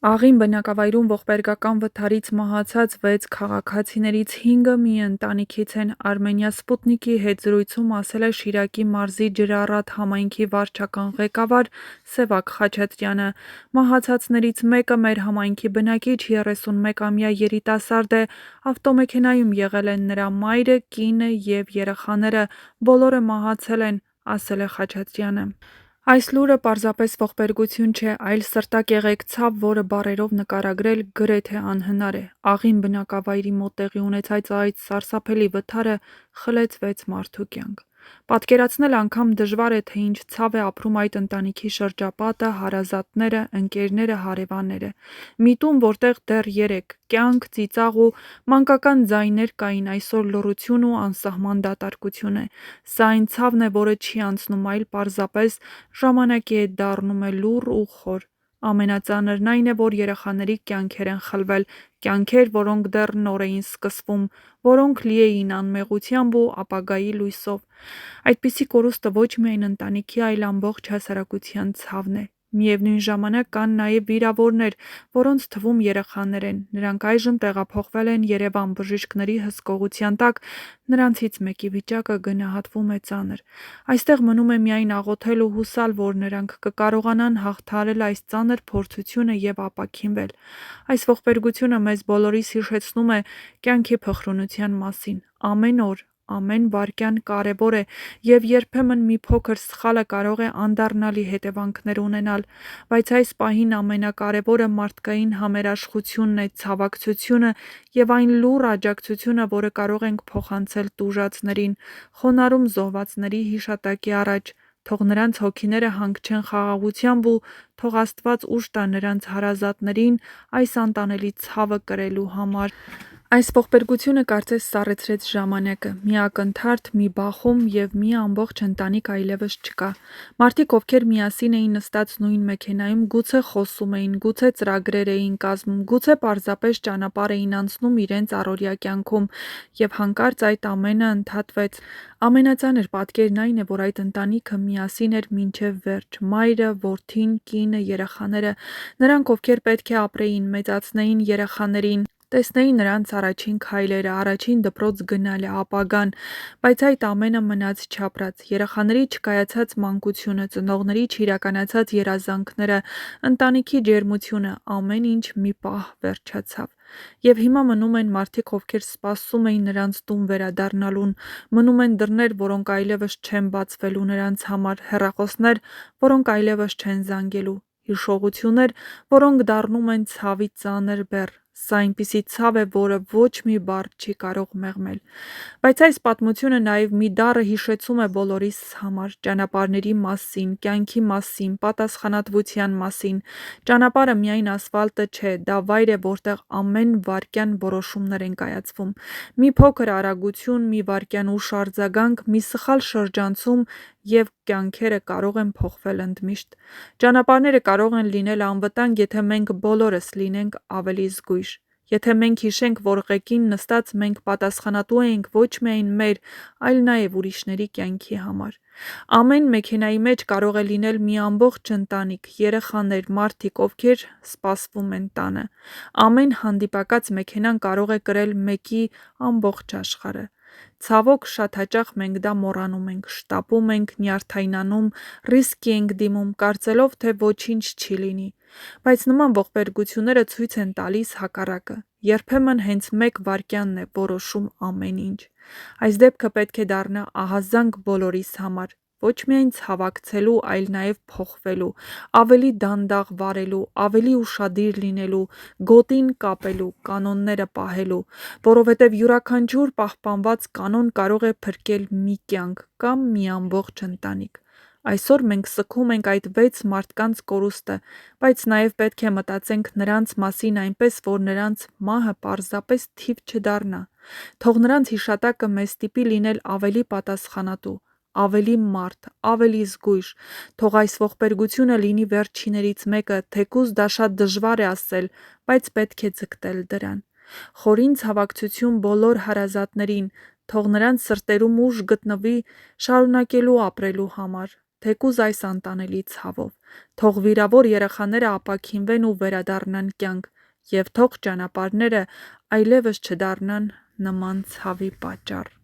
Աղին բնակավայրում ողբերգական վթարից մահացած 6 քաղաքացիներից 5-ը մի ընտանիքից են, Արմենիա Սպուտնիկի հետ զրույցում ասել է Շիրակի մարզի Ջրառատ համայնքի վարչական ղեկավար Սևակ Խաչատրյանը: Մահացածներից մեկը մեր համայնքի բնակիչ 31-ամյա երիտասարդ է, ավտոմեքենայում եղել են նրա մայրը, կինը և երեխաները, բոլորը մահացել են, ասել է Խաչատրյանը: Այս լուրը պարզապես ողբերգություն չէ, այլ սրտակեղեք ցավ, որը բառերով նկարագրել գրեթե անհնար է: Աղին բնակավայրի մոտ տեղի ունեցած այս սարսափելի վթարը խլեց 6 մարդու կյանք: Պատկերացնել անգամ դժվար է, թե ինչ ցավ է ապրում այդ ընտանիքի շրջապատը, հարազատները, ընկերները, հարևանները: Մի տուն, որտեղ դեռ երեկ կյանք, ծիծաղ ու մանկական ձայներ կային, այսօր լռություն ու անսահման դատարկություն է: Սա այն ցավն է, որը չի անցնում, այլ պարզապես ժամանակի հետ դառնում է լուռ ու խոր: Ամենածանրն այն է, որ երեխաների կյանքեր են խլվել, կյանքեր, որոնք դեռ նոր էին սկսվում, որոնք լի էին անմեղությամբ ու ապագայի լույսով: Այդպիսի կորուստը ոչ միայն ընտանիքի, այլ ամբողջ հասարակության ցավն է: Միևնույն ժամանակ կան նաև վիրավորներ, որոնց թվում երեխաներ են: Նրանք այժմ տեղափոխվել են Երևան բժիշկների հսկողության տակ, նրանցից մեկի վիճակը գնահատվում է ծանր: Այստեղ մնում է միայն աղոթել ու հուսալ, որ նրանք կկարողանան հաղթահարել այս ծանր փորձությունը և ապաքինվել: Այս ողբերգությունը մեզ բոլորիս հիշեցնում է կյանքի փխրունության մասին: Ամեն օր, ամեն վայրկյան կարևոր է և երբեմն մի փոքր սխալը կարող է անդառնալի հետևանքներ ունենալ: Բայց այս պահին ամենակարևորը մարդկային համերաշխությունն է, ցավակցությունը և այն լուռ աջակցությունը, որը կարող ենք փոխանցել տուժածներին, խոնարհում զոհվածների հիշատակի առաջ: Թող նրանց հոգիները հանգչեն խաղաղությամբ ու թող Աստված ուժ տա նրանց հարազատներին այս անտանելի ցավը կրելու համար: Այս ողբերգությունը կարծես սառեցրեց ժամանակը: Մի ակնթարթ, մի բախում և մի ամբողջ ընտանիք այլևս չկա: Մարդիկ, ովքեր միասին էին նստած նույն մեքենայում, գուցե խոսում էին, գուցե ծրագրեր էին կազմում, գուցե պարզապես ճանապարհ էին անցնում իրենց առօրյա կյանքում և հանկարծ այդ ամենը ընդհատվեց: Ամենածանր պատկերն այն է, որ այդ ընտանիքը միասին էր մինչև վերջ: Մայրը, որդին, կինը, երեխաները: Նրանք, ովքեր պետք է ապրեին, մեծացնեին երեխաներին, տեսնեին նրանց առաջին քայլերը, առաջին դպրոց գնալը, ապագան: Բայց այդ ամենը մնաց չապրած: Երեխաների չկայացած մանկությունը, ծնողների չիրականացած երազանքները, ընտանիքի ջերմությունը, ամեն ինչ մի պահ վերջացավ: Եվ հիմա մնում են մարդիկ, ովքեր սպասում էին նրանց տուն վերադառնալուն: Մնում են դռներ, որոնք այլևս չեն բացվելու նրանց համար, հեռախոսներ, որոնք այլևս չեն զանգելու, հիշողություններ, որոնք դառնում են ցավի ծանր բեռ: Սա այնպիսի ցավ է, որը ոչ մի բառ չի կարող մեղմել: Բայց այս պատմությունը նաև մի դառը հիշեցում է բոլորիս համար: Ճանապարհների մասին, կյանքի մասին, պատասխանատվության մասին: Ճանապարհը միայն ասֆալտը չէ, դա վայր է, որտեղ ամեն վայրկյան որոշումներ են կայացվում: Մի փոքր արագություն, մի վայրկյան ուշ արձագանք, մի սխալ շրջանցում և կյանքերը կարող են փոխվել ընդմիշտ: Ճանապարհները կարող են լինել անվտանգ, եթե մենք բոլորս լինենք ավելի զգույշ: Եթե մենք հիշենք, որ ղեկին նստած մենք պատասխանատու ենք ոչ միայն մեր, այլ նաև ուրիշների կյանքի համար: Ամեն մեքենայի մեջ կարող է լինել մի ամբողջ ընտանիք, երեխաներ, մարդիկ, ովքեր սպասվում են տանը: Ամեն հանդիպակաց մեքենան կարող է կրել մեկի ամբողջ աշխարհը: Ցավոք, շատ հաճախ մենք դա մոռանում ենք, շտապում ենք, նյարդայնանում, ռիսկի ենք դիմում, կարծելով, թե ոչինչ չի լինի: Բայց նման ողբերգությունները ցույց են տալիս հակառակը: Երբեմն հենց մեկ վայրկյանն է որոշում ամեն ինչ: Այս դեպքը պետք է դառնա ահազանգ բոլորիս համար: Ոչ միայն ցավակցելու, այլ նաև փոխվելու, ավելի դանդաղ վարելու, ավելի ուշադիր լինելու, գոտին կապելու, կանոնները պահելու: Որովհետև յուրաքանչյուր պահպանված կանոն կարող է փրկել մի կյանք կամ մի ամբողջ ընտանիք: Այսօր մենք սգում ենք այդ 6 մարդկանց կորուստը, բայց նաև պետք է մտածենք նրանց մասին այնպես, որ նրանց մահը պարզապես թիվ չդառնա: Թող նրանց հիշատակը մեզ ստիպի լինել ավելի պատասխանատու, ավելի մարդ, ավելի զգույշ: Թող այս ողբերգությունը լինի վերջիններից մեկը, թեկուզ դա շատ դժվար է ասել, բայց պետք է ձգտել դրան: Խորին ցավակցություն բոլոր հարազատներին: Թող նրանց սրտերում ուժ գտնվի շարունակելու ապրելու համար: թեկուզ այս անտանելի ցավով, թող վիրավոր երեխաները ապաքինվեն ու վերադառնան կյանք, և թող ճանապարհները այլևս չդառնան նման ցավի պատճառ։